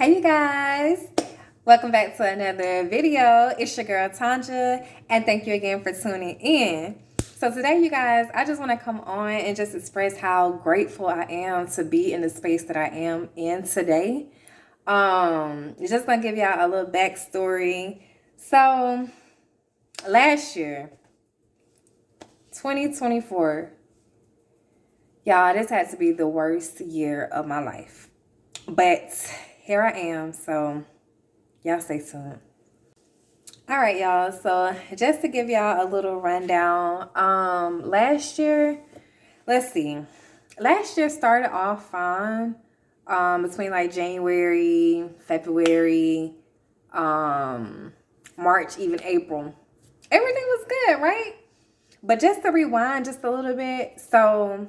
Hey you guys, welcome back to another video. It's your girl Tanja, and thank you again for tuning in. So today you guys, I just want to come on and just express how grateful I am to be in the space that I am in today. Just gonna give y'all a little backstory. So last year, 2024, y'all, this had to be the worst year of my life. But here I am, so y'all stay tuned. All right, y'all. So just to give y'all a little rundown, last year, let's see. Last year started off fine. Between like January, February, March, even April. Everything was good, right? But just to rewind just a little bit, so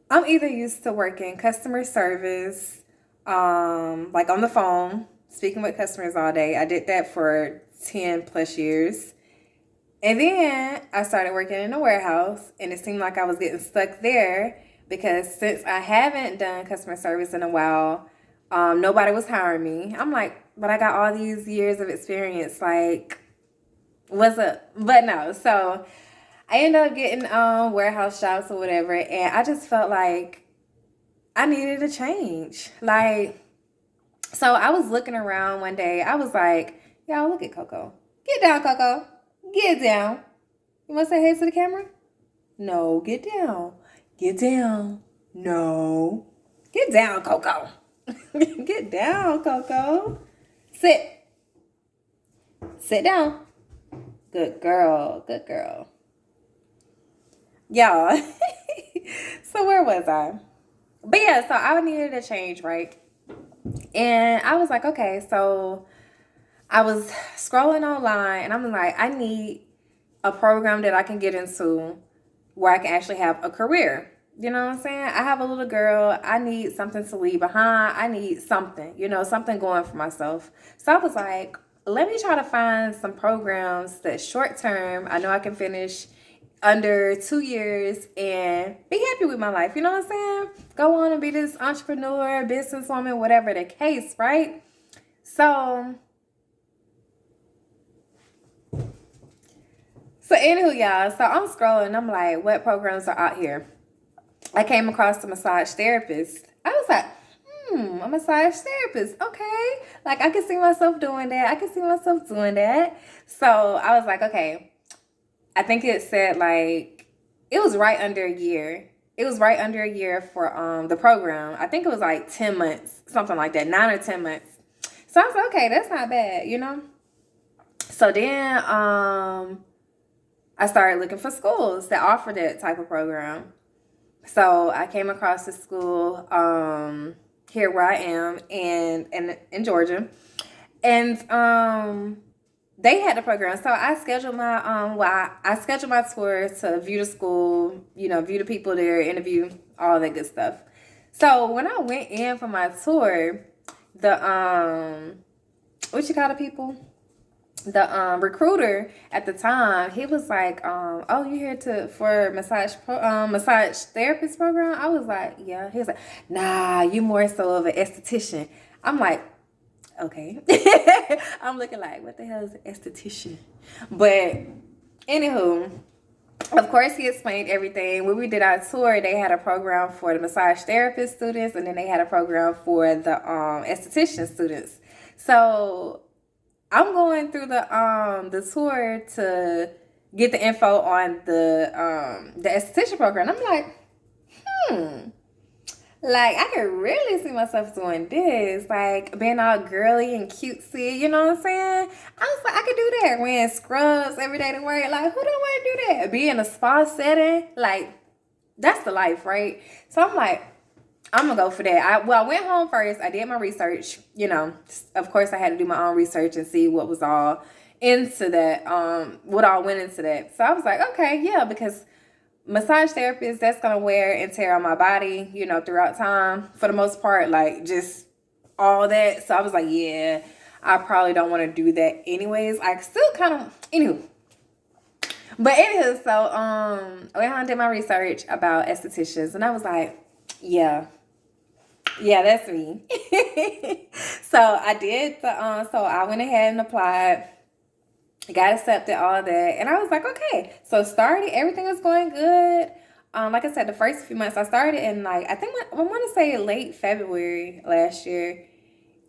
I'm either used to working customer service, like on the phone, speaking with customers all day. I did that for 10 plus years. And then I started working in a warehouse, and it seemed like I was getting stuck there because since I haven't done customer service in a while, nobody was hiring me. I'm like, but I got all these years of experience. Like, what's up? But no, so I ended up getting warehouse jobs or whatever, and I just felt like I needed a change. Like, so I was looking around one day. I was like, y'all, look at Coco. Get down, Coco. Get down. You want to say hey to the camera? No, get down. Get down. No. Get down, Coco. Get down, Coco. Sit. Sit down. Good girl. Good girl. Y'all. So where was I? But yeah, so I needed a change, right? And I was like, okay, so I was scrolling online and I'm like, I need a program that I can get into where I can actually have a career. You know what I'm saying? I have a little girl. I need something to leave behind. I need something, something going for myself. So I was like, let me try to find some programs that's short term. I know I can finish under 2 years and be happy with my life. You know what I'm saying? Go on and be this entrepreneur, businesswoman, whatever the case, right? So anywho, y'all, so I'm scrolling. I'm like, what programs are out here? I came across a massage therapist. I was like, a massage therapist. Okay. Like, I can see myself doing that. I can see myself doing that. So I was like, okay. I think it said like, it was right under a year. It was right under a year for the program. I think it was like 10 months, something like that, 9 or 10 months. So I was like, okay, that's not bad, So then I started looking for schools that offer that type of program. So I came across the school here where I am in Georgia. And they had the program. So I scheduled my I scheduled my tour to view the school, view the people there, interview, all that good stuff. So when I went in for my tour, the what you call the people? The recruiter at the time, he was like, oh, you here for massage therapist program? I was like, yeah. He was like, nah, you more so of an esthetician. I'm like, okay. I'm looking like, what the hell is an esthetician? But anywho, of course, he explained everything. When we did our tour, they had a program for the massage therapist students, and then they had a program for the esthetician students. So I'm going through the tour to get the info on the esthetician program. I'm like, like I could really see myself doing this, like being all girly and cutesy. You know what I'm saying? I was like, I could do that. Wearing scrubs every day to work. Like, who don't want to do that? Be in a spa setting, like that's the life, right? So I'm like, I'm gonna go for that. I went home first. I did my research. Of course, I had to do my own research and see what was all into that. What all went into that. So I was like, okay, yeah, because massage therapist, that's gonna wear and tear on my body, throughout time for the most part, like just all that. So I was like, yeah, I probably don't want to do that anyways. I still kind of, anywho. But anywho, so I went home and did my research about estheticians, and I was like, yeah, Yeah, that's me. So I did the so I went ahead and applied, got accepted, all that, and I was like, okay. So started, everything was going good. Like I said, the first few months I started in, like, I think I want to say late February last year,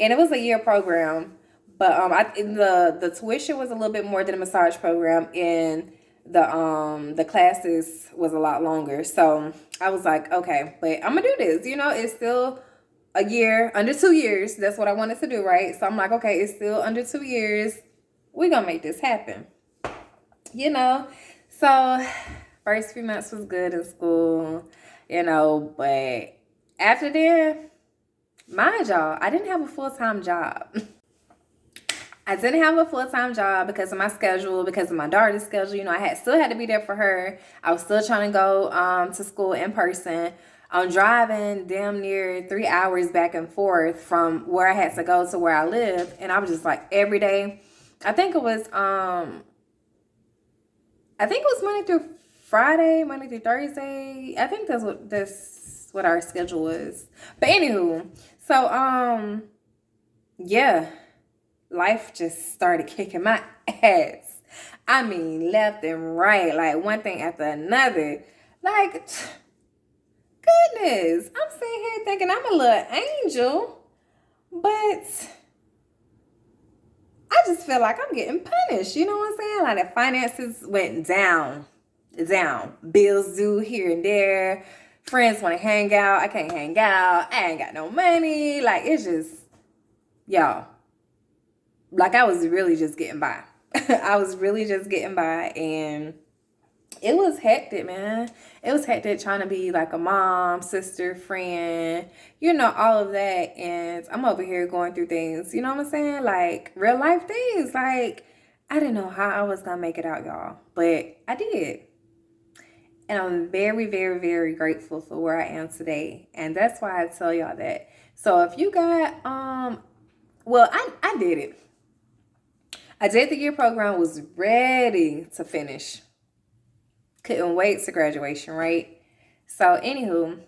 and it was a year program. But the tuition was a little bit more than a massage program, and the classes was a lot longer. So I was like, okay, but I'm gonna do this. It's still a year, under 2 years. That's what I wanted to do, right? So I'm like, okay, it's still under 2 years. We're gonna make this happen. you know. So first few months was good in school, but after then, mind y'all, I didn't have a full-time job. I didn't have a full-time job because of my schedule, because of my daughter's schedule. I still had to be there for her. I was still trying to go to school in person. I'm driving damn near 3 hours back and forth from where I had to go to where I live, and I was just like every day. I think it was Monday through Friday, Monday through Thursday. I think that's what our schedule was. But anywho, so yeah, life just started kicking my ass. I mean, left and right, like one thing after another. Like, goodness, I'm sitting here thinking I'm a little angel, but I just feel like I'm getting punished. You know what I'm saying? Like the finances went down. Bills due here and there. Friends want to hang out. I can't hang out. I ain't got no money. Like, it's just, y'all. Like, I was really just getting by. I was really just getting by, and it was hectic, man. It was hectic trying to be like a mom, sister, friend, all of that. And I'm over here going through things, you know what I'm saying? Like real life things. Like, I didn't know how I was going to make it out, y'all, but I did. And I'm very, very, very grateful for where I am today. And that's why I tell y'all that. So if you got, well, I did it. I did the year program, was ready to finish. Couldn't wait to graduation, right? So, anywho,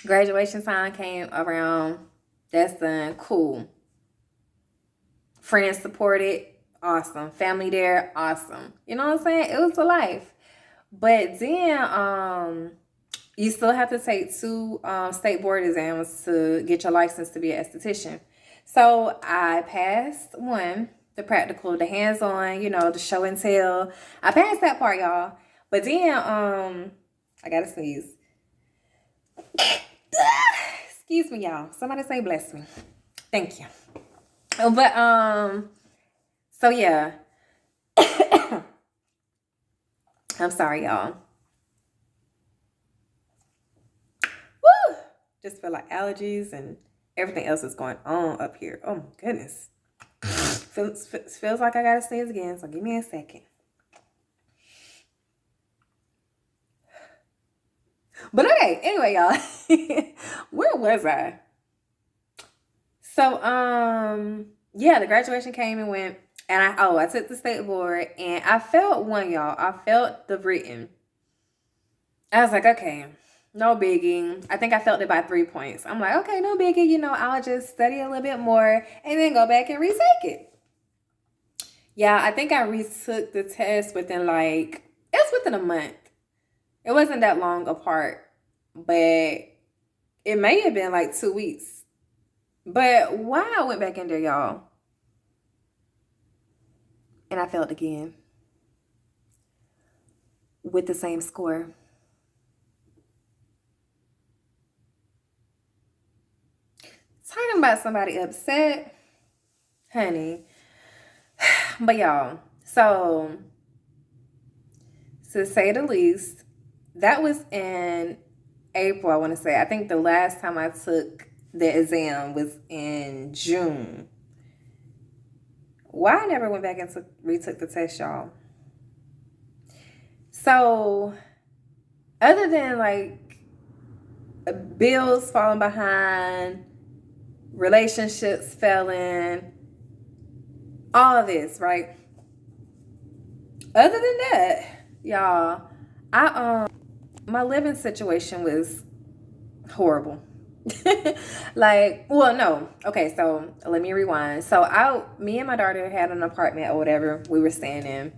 graduation time came around. That's done. Cool. Friends supported. Awesome. Family there. Awesome. You know what I'm saying? It was a life. But then, you still have to take 2 state board exams to get your license to be an esthetician. So I passed one, the practical, the hands-on, the show and tell. I passed that part, y'all. But then, I gotta sneeze. Excuse me, y'all. Somebody say bless me. Thank you. But so yeah. I'm sorry, y'all. Woo! Just feel like allergies and everything else is going on up here. Oh my goodness. Feels like I gotta sneeze again, so give me a second. But okay, anyway, y'all. Where was I? So, yeah, the graduation came and went, and I took the state board, and I felt one, y'all. I felt the written. I was like, okay, no biggie. I think I felt it by 3 points. I'm like, okay, no biggie. I'll just study a little bit more and then go back and retake it. Yeah, I think I retook the test within it was within a month. It wasn't that long apart, but it may have been like 2 weeks. But why I went back in there, y'all, and I failed again with the same score. Talking about somebody upset, honey. But y'all, so to say the least, that was in April, I want to say. I think the last time I took the exam was in June. Why I never went back and retook the test, y'all? So, other than bills falling behind, relationships failing, all of this, right? Other than that, y'all, my living situation was horrible. Like, well, no. Okay, so let me rewind. So me and my daughter had an apartment or whatever we were staying in,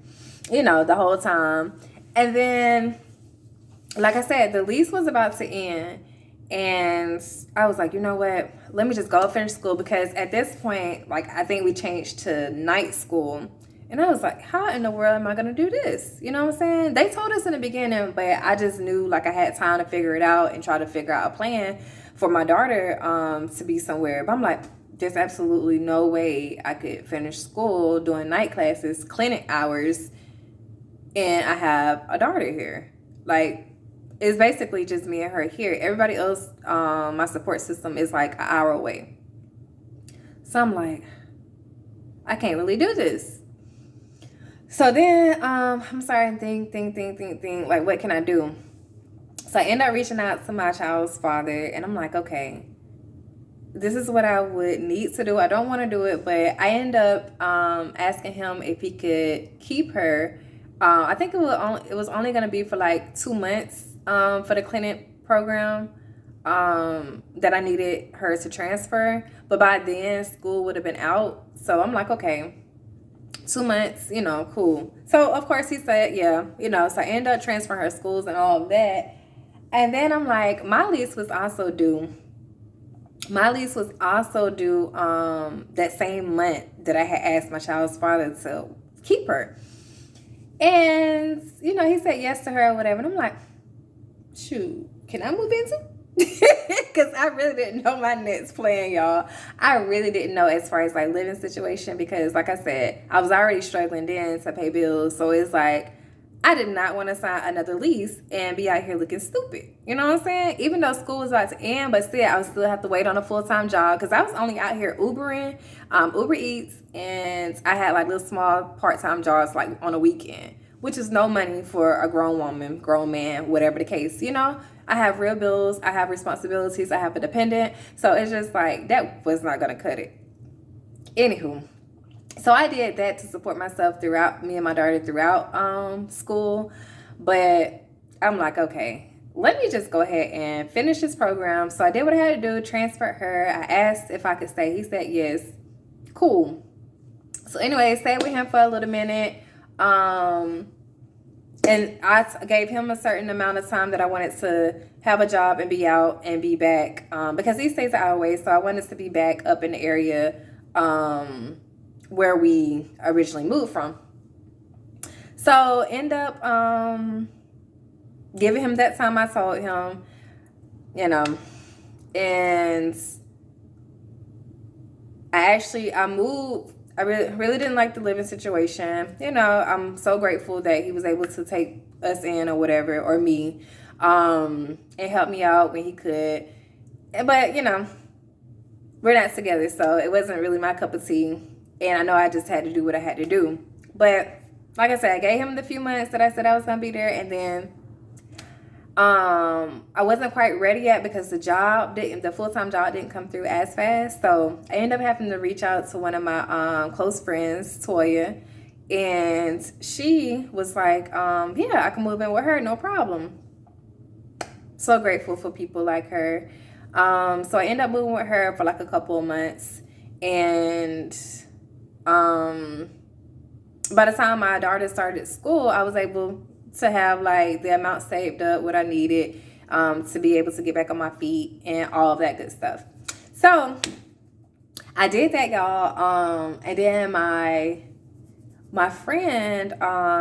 the whole time. And then, like I said, the lease was about to end. And I was like, you know what? Let me just go finish school, because at this point, like, I think we changed to night school. And I was like, how in the world am I going to do this? You know what I'm saying? They told us in the beginning, but I just knew like I had time to figure it out and try to figure out a plan for my daughter to be somewhere. But I'm like, there's absolutely no way I could finish school doing night classes, clinic hours, and I have a daughter here. Like, it's basically just me and her here. Everybody else, my support system is like an hour away. So I'm like, I can't really do this. So then I'm starting to think, like, what can I do? So I end up reaching out to my child's father, and I'm like, okay, this is what I would need to do. I don't want to do it, but I end up asking him if he could keep her. I think it was only going to be for like 2 months for the clinic program that I needed her to transfer. But by then, school would have been out. So I'm like, okay, 2 months, cool. So, of course, he said, yeah, so I ended up transferring her schools and all of that. And then I'm like, my lease was also due. My lease was also due that same month that I had asked my child's father to keep her. And, he said yes to her or whatever. And I'm like, shoot, can I move into? Because I really didn't know my next plan, y'all. I really didn't know as far as like living situation, because like I said, I was already struggling then to pay bills. So it's like, I did not want to sign another lease and be out here looking stupid. You know what I'm saying? Even though school was about to end, but still, I would still have to wait on a full-time job, because I was only out here Ubering, Uber Eats, and I had like little small part-time jobs like on a weekend, which is no money for a grown woman, grown man, whatever the case, I have real bills, I have responsibilities, I have a dependent. So it's just like, that was not going to cut it. Anywho, so I did that to support myself throughout, me and my daughter throughout school. But I'm like, okay, let me just go ahead and finish this program. So I did what I had to do, transferred her. I asked if I could stay. He said yes. Cool. So anyway, stayed with him for a little minute. And I gave him a certain amount of time that I wanted to have a job and be out and be back, because he stays an hour away. So I wanted to be back up in the area where we originally moved from. So end up giving him that time I told him, and I moved. I really didn't like the living situation. I'm so grateful that he was able to take us in or whatever, or me, and help me out when he could. But, we're not together, so it wasn't really my cup of tea. And I know I just had to do what I had to do. But, like I said, I gave him the few months that I said I was going to be there, and then I wasn't quite ready yet, because the full-time job didn't come through as fast. So I ended up having to reach out to one of my close friends, Toya, and she was like, yeah, I can move in with her, no problem. So grateful for people like her. So I ended up moving with her for like a couple of months, and by the time my daughter started school, I was able to have like the amount saved up, what I needed to be able to get back on my feet and all of that good stuff. So I did that, y'all. And then my friend,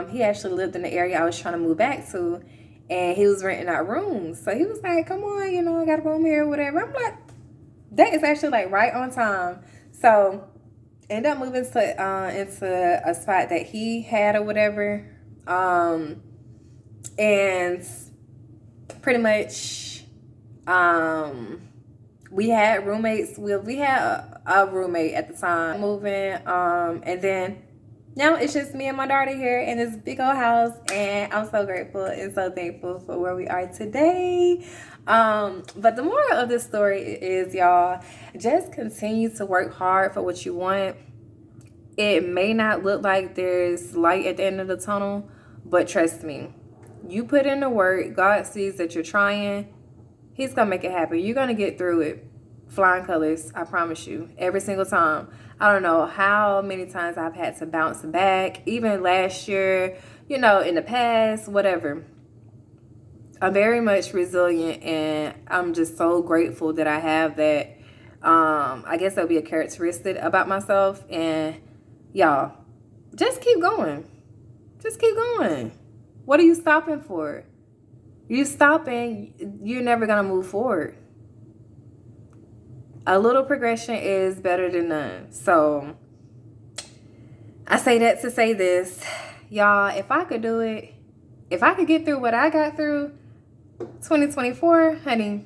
he actually lived in the area I was trying to move back to, and he was renting out rooms. So he was like, come on, I got a room here or whatever. I'm like, that is actually like right on time. So ended up moving into a spot that he had or whatever. And pretty much, we had roommates. We had a roommate at the time moving. And then now it's just me and my daughter here in this big old house. And I'm so grateful and so thankful for where we are today. But the moral of this story is, y'all, just continue to work hard for what you want. It may not look like there's light at the end of the tunnel, but trust me, you put in the work, God sees that you're trying, He's gonna make it happen. You're gonna get through it. Flying colors, I promise you. Every single time. I don't know how many times I've had to bounce back. Even last year, you know, in the past, whatever. I'm very much resilient, and I'm just so grateful that I have that. I guess that'll be a characteristic about myself. And y'all, just keep going. Just keep going. What are you stopping for? You stopping, you're never gonna move forward. A little progression is better than none. So I say that to say this, y'all, if I could do it, if I could get through what I got through 2024, honey,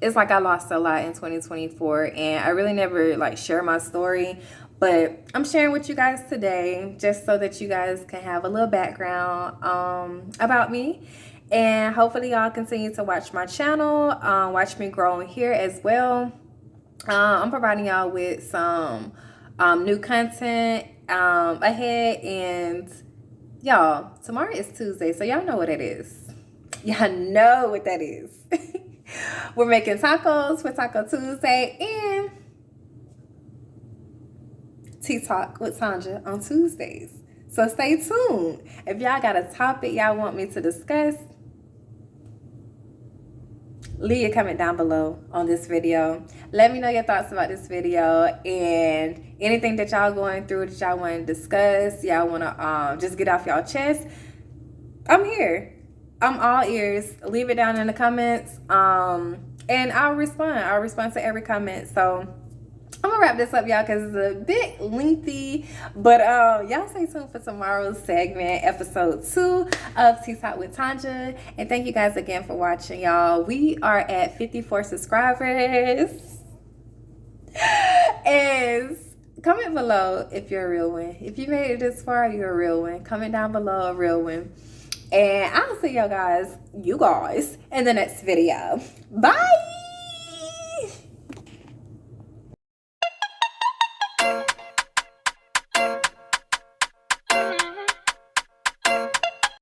it's like I lost a lot in 2024, and I really never like share my story, but I'm sharing with you guys today just so that you guys can have a little background about me. And hopefully y'all continue to watch my channel, watch me grow here as well. I'm providing y'all with some new content ahead, and y'all, tomorrow is Tuesday, so y'all know what it is. Y'all know what that is. We're making tacos for Taco Tuesday and Tea Talk with Tanja on Tuesdays. So stay tuned. If y'all got a topic y'all want me to discuss, leave a comment down below on this video. Let me know your thoughts about this video and anything that y'all going through that y'all want to discuss. Y'all want to just get off y'all chest. I'm here. I'm all ears. Leave it down in the comments. And I'll respond. I'll respond to every comment. So I'm gonna wrap this up, y'all, because it's a bit lengthy. But y'all stay tuned for tomorrow's segment, episode 2 of Tea Talk with Tanja. And thank you guys again for watching, y'all. We are at 54 subscribers. And comment below if you're a real one. If you made it this far, you're a real one. Comment down below, a real one. And I'll see you guys, in the next video. Bye!